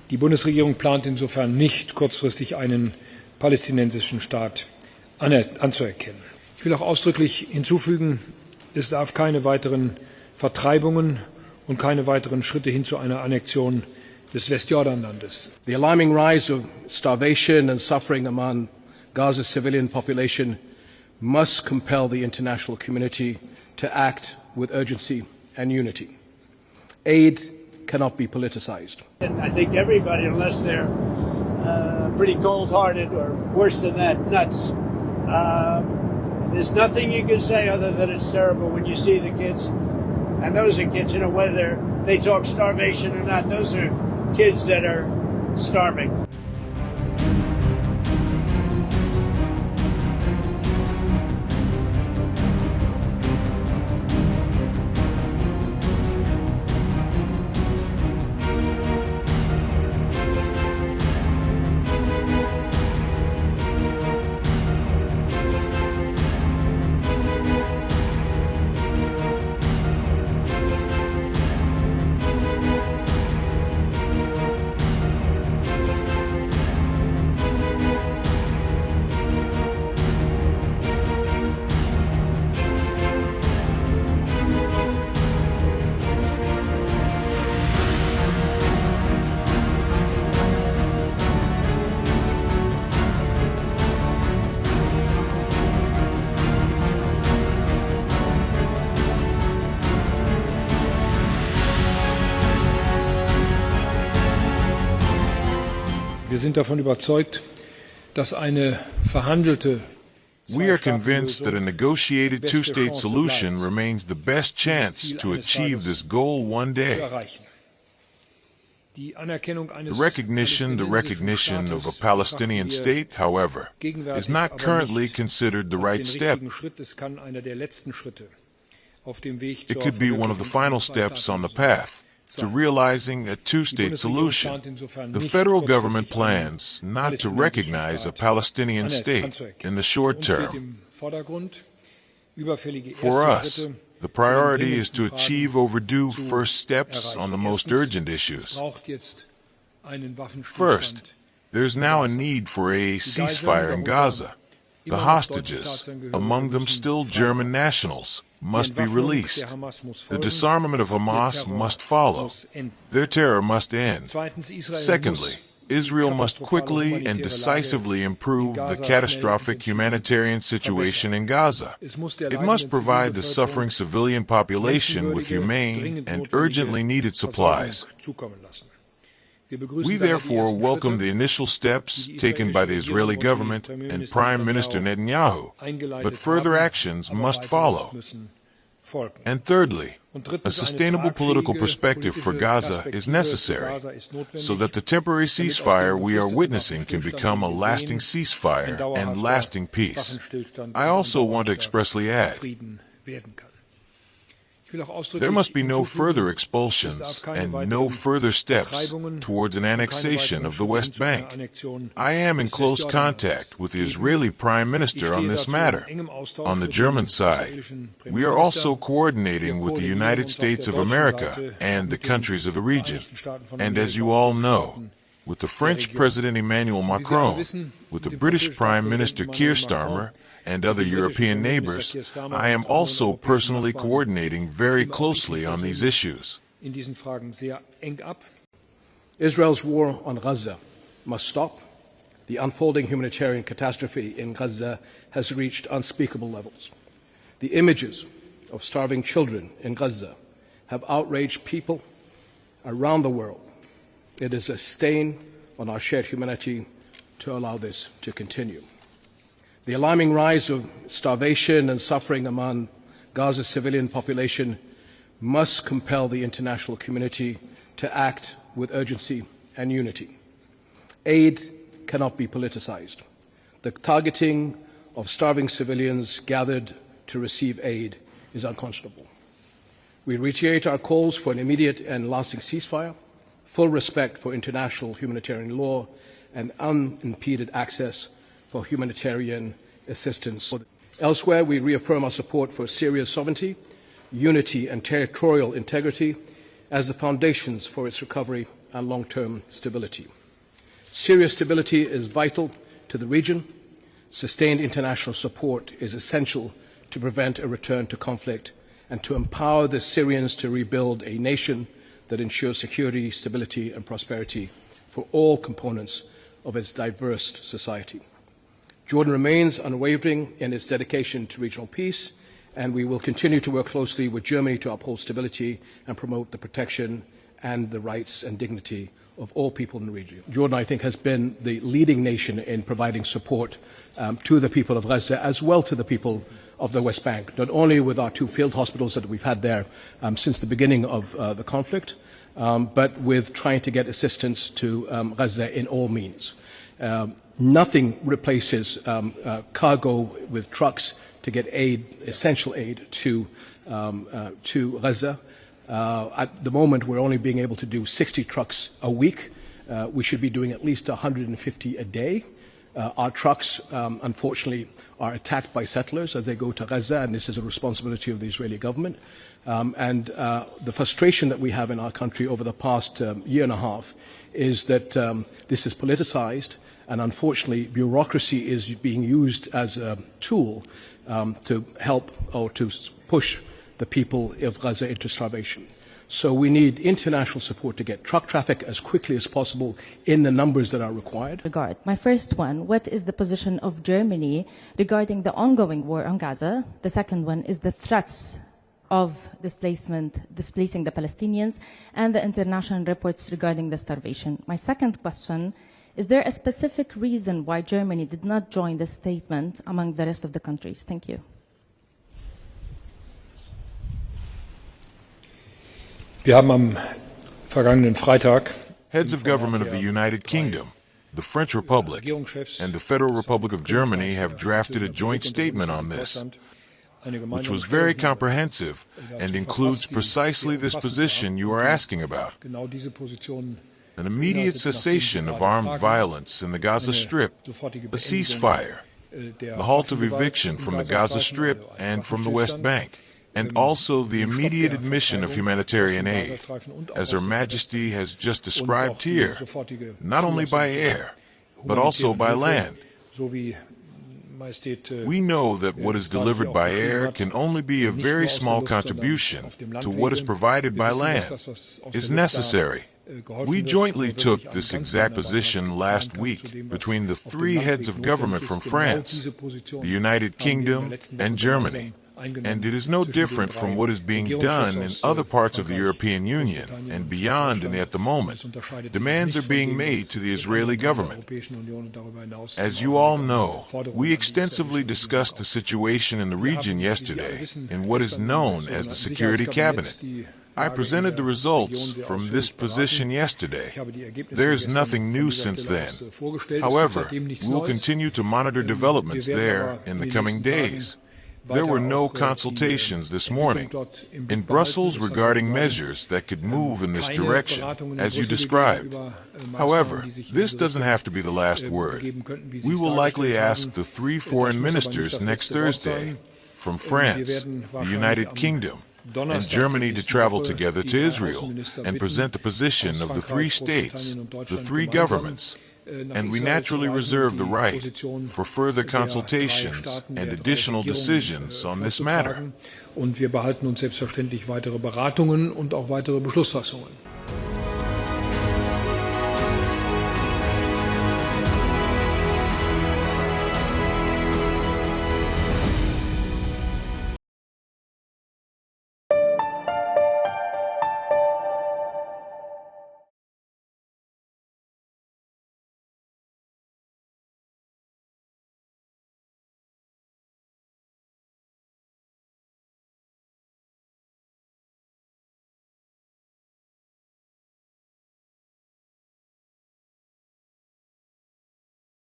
Die Bundesregierung plant insofern nicht, kurzfristig einen palästinensischen Staat anzuerkennen. Ich will auch ausdrücklich hinzufügen, es darf keine weiteren Vertreibungen und keine weiteren Schritte hin zu einer Annexion des Westjordanlandes. The alarming rise of starvation and suffering among Gaza's civilian population must compel the international community to act with urgency and unity. Aid cannot be politicized. I think everybody, unless they're pretty cold-hearted or worse than that, nuts, there's nothing you can say other than it's terrible when you see the kids. And those are kids, whether they talk starvation or not, those are kids that are starving. Wir sind davon überzeugt, dass eine verhandelte We are convinced that a negotiated two-state solution remains the best chance to achieve this goal one day. The recognition of a Palestinian state, however, is not currently considered the right step. It could be one of the final steps on the path to realizing a two-state solution. The federal government plans not to recognize a Palestinian state in the short term. For us, the priority is to achieve overdue first steps on the most urgent issues. First, there's now a need for a ceasefire in Gaza. The hostages, among them still German nationals, must be released. The disarmament of Hamas must follow. Their terror must end. Secondly, Israel must quickly and decisively improve the catastrophic humanitarian situation in Gaza. It must provide the suffering civilian population with humane and urgently needed supplies. We therefore welcome the initial steps taken by the Israeli government and Prime Minister Netanyahu, but further actions must follow. And thirdly, a sustainable political perspective for Gaza is necessary, so that the temporary ceasefire we are witnessing can become a lasting ceasefire and lasting peace. I also want to expressly add, there must be no further expulsions and no further steps towards an annexation of the West Bank. I am in close contact with the Israeli Prime Minister on this matter. On the German side, we are also coordinating with the United States of America and the countries of the region. And as you all know, with the French President Emmanuel Macron, with the British Prime Minister Keir Starmer, and other European neighbors, I am also personally coordinating very closely on these issues. Israel's war on Gaza must stop. The unfolding humanitarian catastrophe in Gaza has reached unspeakable levels. The images of starving children in Gaza have outraged people around the world. It is a stain on our shared humanity to allow this to continue. The alarming rise of starvation and suffering among Gaza's civilian population must compel the international community to act with urgency and unity. Aid cannot be politicized. The targeting of starving civilians gathered to receive aid is unconscionable. We reiterate our calls for an immediate and lasting ceasefire, full respect for international humanitarian law, and unimpeded access for humanitarian assistance. Elsewhere, we reaffirm our support for Syria's sovereignty, unity, and territorial integrity as the foundations for its recovery and long-term stability. Syria's stability is vital to the region. Sustained international support is essential to prevent a return to conflict and to empower the Syrians to rebuild a nation that ensures security, stability and prosperity for all components of its diverse society. Jordan remains unwavering in its dedication to regional peace, and we will continue to work closely with Germany to uphold stability and promote the protection and the rights and dignity of all people in the region. Jordan, I think, has been the leading nation in providing support to the people of Gaza as well to the people of the West Bank, not only with our 2 field hospitals that we've had there since the beginning of the conflict, but with trying to get assistance to Gaza in all means. Nothing replaces cargo with trucks to get aid, essential aid to Gaza. At the moment, we're only being able to do 60 trucks a week. We should be doing at least 150 a day. Our trucks, unfortunately, are attacked by settlers as they go to Gaza, and this is a responsibility of the Israeli government. The frustration that we have in our country over the past year and a half is that this is politicized, and unfortunately, bureaucracy is being used as a tool to help or to push the people of Gaza into starvation. So we need international support to get truck traffic as quickly as possible in the numbers that are required. My first one, what is the position of Germany regarding the ongoing war on Gaza? The second one is the threats of displacing the Palestinians and the international reports regarding the starvation. My second question, is there a specific reason why Germany did not join this statement among the rest of the countries? Thank you. Wir haben am vergangenen Freitag Heads of government of the United Kingdom, the French Republic, and the Federal Republic of Germany have drafted a joint statement on this, which was very comprehensive and includes precisely this position you are asking about. An immediate cessation of armed violence in the Gaza Strip, a ceasefire, the halt of eviction from the Gaza Strip and from the West Bank, and also the immediate admission of humanitarian aid, as Her Majesty has just described here, not only by air, but also by land. We know that what is delivered by air can only be a very small contribution to what is provided by land, is necessary. We jointly took this exact position last week between the 3 heads of government from France, the United Kingdom, and Germany. And it is no different from what is being done in other parts of the European Union and beyond and at the moment. Demands are being made to the Israeli government. As you all know, we extensively discussed the situation in the region yesterday in what is known as the Security Cabinet. I presented the results from this position yesterday. There is nothing new since then. However, we will continue to monitor developments there in the coming days. There were no consultations this morning in Brussels regarding measures that could move in this direction, as you described. However, this doesn't have to be the last word. We will likely ask the 3 foreign ministers next Thursday from France, the United Kingdom, and Germany to travel together to Israel and present the position of the 3 states, the 3 governments, and we naturally reserve the right for further consultations and additional decisions on this matter. Und wir behalten uns selbstverständlich weitere Beratungen und auch weitere Beschlussfassungen.